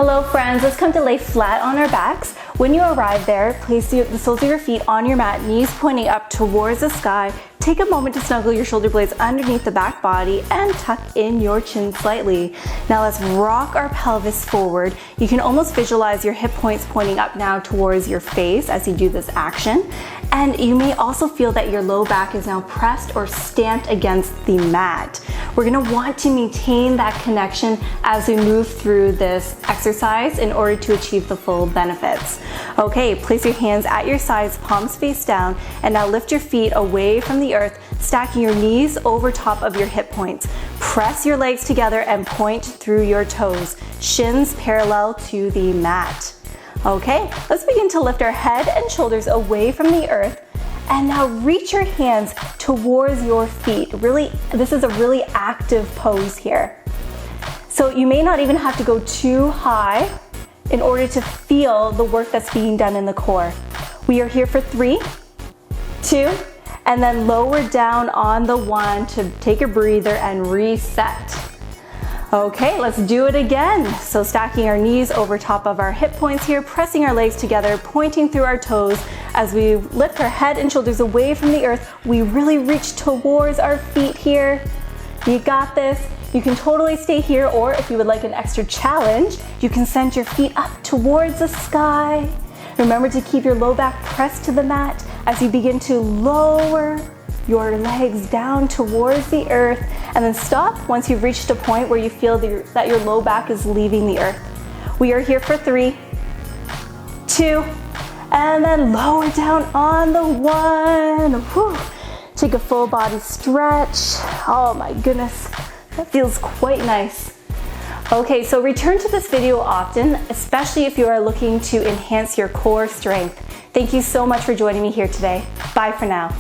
Hello friends, let's come to lay flat on our backs. When you arrive there, place the soles of your feet on your mat, knees pointing up towards the sky. Take a moment to snuggle your shoulder blades underneath the back body and tuck in your chin slightly. Now let's rock our pelvis forward. You can almost visualize your hip points pointing up now towards your face as you do this action. And you may also feel that your low back is now pressed or stamped against the mat. We're gonna want to maintain that connection as we move through this exercise in order to achieve the full benefits. Okay, place your hands at your sides, palms face down, and now lift your feet away from the earth, stacking your knees over top of your hip points. Press your legs together and point through your toes, shins parallel to the mat. Okay, let's begin to lift our head and shoulders away from the earth. And now reach your hands towards your feet. This is a really active pose here. So you may not even have to go too high in order to feel the work that's being done in the core. We are here for 3, 2, and then lower down on the 1 to take a breather and reset. Okay, let's do it again. So stacking our knees over top of our hip points here, pressing our legs together, pointing through our toes. As we lift our head and shoulders away from the earth, we really reach towards our feet here. You got this. You can totally stay here, or if you would like an extra challenge, you can send your feet up towards the sky. Remember to keep your low back pressed to the mat as you begin to lower your legs down towards the earth, and then stop once you've reached a point where you feel that your low back is leaving the earth. We are here for 3, 2, and then lower down on the 1. Whew. Take a full body stretch. Oh my goodness, that feels quite nice. Okay, so return to this video often, especially if you are looking to enhance your core strength. Thank you so much for joining me here today. Bye for now.